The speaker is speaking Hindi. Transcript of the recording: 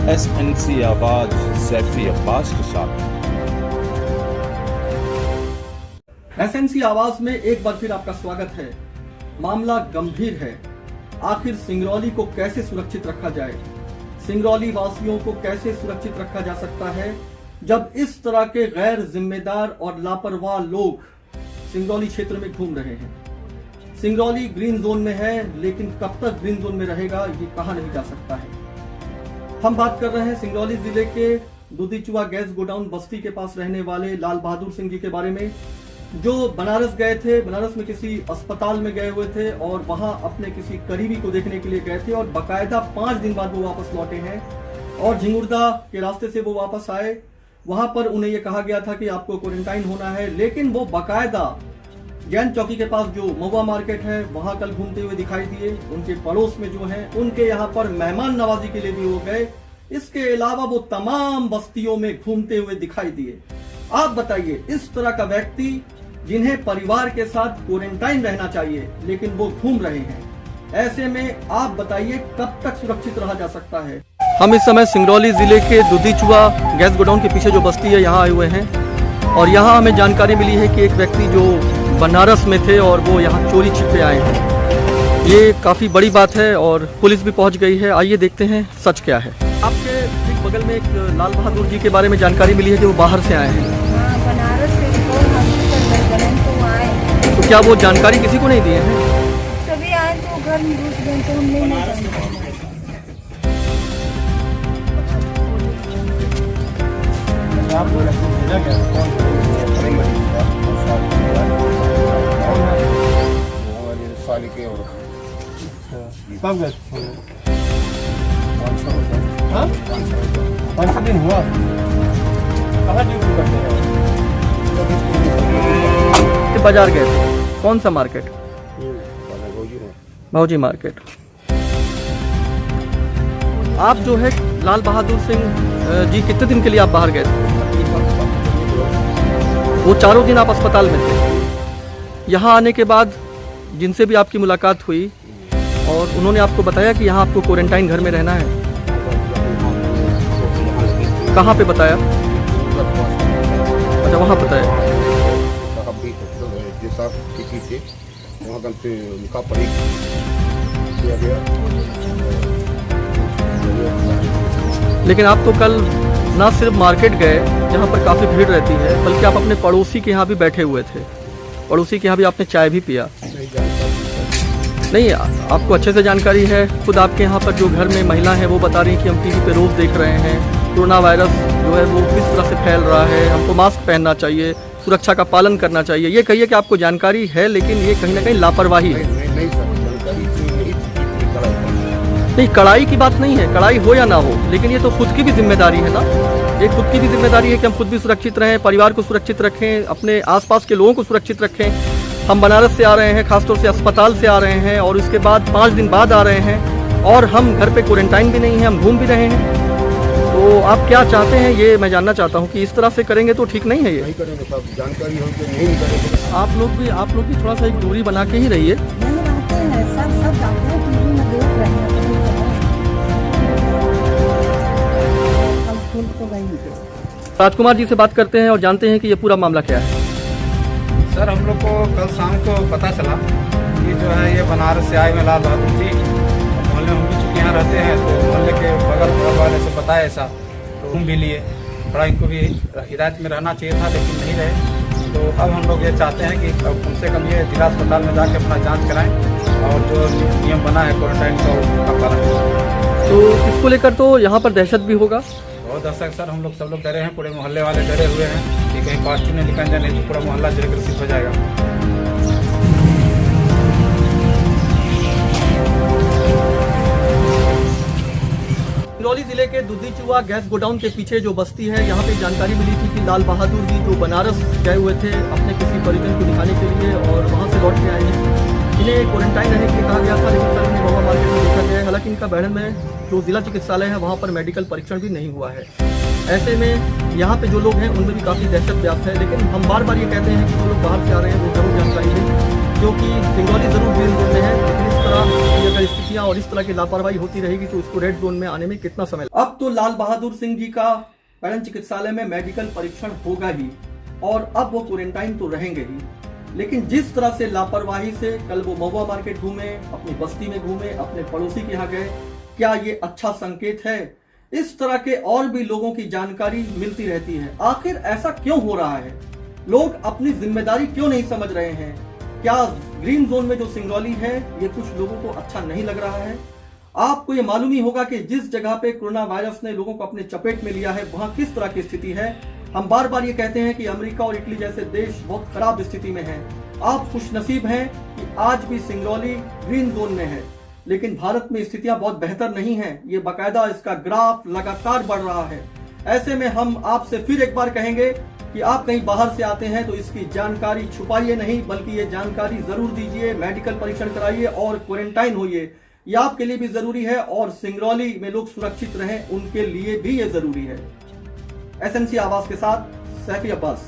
SNC आवाज सैफी अब्बास के साथ। SNC आवाज में एक बार फिर आपका स्वागत है। मामला गंभीर है। आखिर सिंगरौली को कैसे सुरक्षित रखा जाए, सिंगरौली वासियों को कैसे सुरक्षित रखा जा सकता है जब इस तरह के गैर जिम्मेदार और लापरवाह लोग सिंगरौली क्षेत्र में घूम रहे हैं। सिंगरौली ग्रीन जोन में है, लेकिन कब तक ग्रीन जोन में रहेगा ये कहा नहीं जा सकता है। हम बात कर रहे हैं सिंगरौली जिले के दुधीचुआ गैस गोडाउन बस्ती के पास रहने वाले लाल बहादुर सिंह जी के बारे में, जो बनारस गए थे। बनारस में किसी अस्पताल में गए हुए थे और वहां अपने किसी करीबी को देखने के लिए गए थे और बाकायदा 5 दिन बाद वो वापस लौटे हैं और झिंगुरदा के रास्ते से वो वापस आए। वहां पर उन्हें यह कहा गया था कि आपको क्वारंटाइन होना है, लेकिन वो बाकायदा जैन चौकी के पास जो महुआ मार्केट है वहां कल घूमते हुए दिखाई दिए। उनके पड़ोस में जो है उनके यहाँ पर मेहमान नवाजी के लिए भी हो गए। इसके अलावा वो तमाम बस्तियों में घूमते हुए दिखाई दिए। आप बताइए, इस तरह का व्यक्ति जिन्हें परिवार के साथ क्वारंटाइन रहना चाहिए लेकिन वो घूम रहे हैं, ऐसे में आप बताइए कब तक सुरक्षित रहा जा सकता है। हम इस समय सिंगरौली जिले के दुधीचुआ गैस गोडाउन के पीछे जो बस्ती है यहाँ आए हुए हैं और यहाँ हमें जानकारी मिली है कि एक व्यक्ति जो बनारस में थे और वो यहाँ चोरी छिपे आए हैं। ये काफ़ी बड़ी बात है और पुलिस भी पहुँच गई है। आइए देखते हैं सच क्या है। आपके ठीक बगल में एक लाल बहादुर जी के बारे में जानकारी मिली है कि वो बाहर से आए हैं। बनारस से तो आए। तो क्या वो जानकारी किसी को नहीं दी है? सभी आए तो घर में घुस गए तो हम नहीं जानते। कब गए? 5 दिन हुआ। कहाँ ड्यूटी करते हैं? बाजार गए थे। कौन सा मार्केट? भाऊजी मार्केट। आप जो है लाल बहादुर सिंह जी कितने दिन के लिए आप बाहर गए थे? वो 4 दिन आप अस्पताल में थे। यहाँ आने के बाद जिनसे भी आपकी मुलाकात हुई और उन्होंने आपको बताया कि यहाँ आपको क्वारंटाइन घर में रहना है, कहाँ पे बताया? अच्छा, वहाँ बताया। लेकिन आप तो कल ना सिर्फ मार्केट गए जहाँ पर काफ़ी भीड़ रहती है, बल्कि आप अपने पड़ोसी के यहाँ भी बैठे हुए थे। पड़ोसी के यहाँ भी आपने चाय भी पिया। नहीं, आपको अच्छे से जानकारी है। खुद आपके यहाँ पर जो घर में महिला है वो बता रही हैं कि हम टीवी पे रोज़ देख रहे हैं कोरोना वायरस जो है वो किस तरह से फैल रहा है, हमको मास्क पहनना चाहिए, सुरक्षा का पालन करना चाहिए। ये कहिए कि आपको जानकारी है, लेकिन ये कहीं ना कहीं लापरवाही है। नहीं, कड़ाई की बात नहीं है, कड़ाई हो या ना हो, लेकिन ये तो खुद की भी जिम्मेदारी है ना। ये खुद की भी जिम्मेदारी है कि हम खुद भी सुरक्षित रहें, परिवार को सुरक्षित रखें, अपने आसपास के लोगों को सुरक्षित रखें। हम बनारस से आ रहे हैं, खासतौर से अस्पताल से आ रहे हैं और उसके बाद 5 दिन बाद आ रहे हैं और हम घर पे क्वारंटाइन भी नहीं है, हम घूम भी रहे हैं। तो आप क्या चाहते हैं ये मैं जानना चाहता हूँ कि इस तरह से करेंगे तो ठीक नहीं है। ये नहीं करेंगे सब जानकारी हमको नहीं करेंगे। आप लोग भी थोड़ा सा एक दूरी बना के ही रहिए। नहीं रहते हैं, सब जाते हैं, टीवी में देख रहे हैं। अब फूल तो गई। राजकुमार जी से बात करते हैं और जानते हैं कि ये पूरा मामला क्या है। सर, हम लोग को कल शाम को पता चला कि जो है ये बनारस से आए हुए लाल बहादुर जी मोहल्ले में, हम भी चूँकि यहाँ रहते हैं तो मोहल्ले के बगल वाले से बताया ऐसा, तो हम भी लिए। थोड़ा इनको भी हिदायत में रहना चाहिए था लेकिन नहीं रहे। तो अब हम लोग ये चाहते हैं कि कम से कम ये जिला अस्पताल में जाके अपना जाँच कराएँ और जो नियम बना है क्वारंटाइन का उसका पालन करें। तो इसको लेकर तो यहाँ पर दहशत भी होगा। बहुत दर्शक सर, हम लोग सब लोग डरे हैं, पूरे मोहल्ले वाले डरे हुए हैं कि कहीं पॉजिटिव नहीं निकल जाए, नहीं तो पूरा मोहल्ला जो ग्रसित हो जाएगा। सिंगरौली जिले के दुधीचुआ गैस गोडाउन के पीछे जो बस्ती है, यहाँ पे जानकारी मिली थी कि लाल बहादुर जी जो बनारस गए हुए थे अपने किसी परिजन को दिखाने के लिए और वहाँ से लौट के आए हैं। इन्हें क्वारंटाइन रहने के लिए कहा गया था, लेकिन कल इन्हें महुआ मार्केट में देखा गया है। हालांकि इनका बैढ़न में जो जिला चिकित्सालय है वहाँ पर मेडिकल परीक्षण भी नहीं हुआ है। ऐसे में यहाँ पे जो लोग हैं उनमें भी काफ़ी दहशत व्याप्त है। लेकिन हम बार बार ये कहते हैं कि जो लोग बाहर से आ रहे हैं वो जरूर जानकारी दें, क्योंकि सिंगरौली जरूर ग्रीन जोन में है, लेकिन इस तरह की अगर स्थितियां और इस तरह की लापरवाही होती रहेगी तो उसको रेड जोन में आने में कितना समय अब तो लाल बहादुर सिंह जी का पैरन चिकित्सालय में मेडिकल परीक्षण होगा ही और अब वो क्वारंटाइन तो रहेंगे ही, लेकिन जिस तरह से लापरवाही से कल वो महुआ मार्केट घूमे, अपनी बस्ती में घूमे, अपने पड़ोसी के यहाँ गए, क्या ये अच्छा संकेत है? इस तरह के और भी लोगों की जानकारी मिलती रहती है। आखिर ऐसा क्यों हो रहा है? लोग अपनी जिम्मेदारी क्यों नहीं समझ रहे हैं? क्या ग्रीन जोन में जो सिंगरौली है ये कुछ लोगों को अच्छा नहीं लग रहा है? आपको ये मालूम ही होगा कि जिस जगह पे कोरोना वायरस ने लोगों को अपने चपेट में लिया है वहां किस तरह की स्थिति है। हम बार बार ये कहते हैं कि अमेरिका और इटली जैसे देश बहुत खराब स्थिति में हैं। आप खुशनसीब हैं कि आज भी सिंगरौली ग्रीन जोन में है, लेकिन भारत में स्थितियां बहुत बेहतर नहीं हैं। ये बाकायदा इसका ग्राफ लगातार बढ़ रहा है। ऐसे में हम आपसे फिर एक बार कहेंगे कि आप कहीं बाहर से आते हैं तो इसकी जानकारी छुपाइए नहीं, बल्कि ये जानकारी जरूर दीजिए, मेडिकल परीक्षण कराइए और क्वारंटाइन होइए। ये आपके लिए भी जरूरी है और सिंगरौली में लोग सुरक्षित रहें उनके लिए भी ये जरूरी है। SNC आवाज के साथ सैफी अब्बास।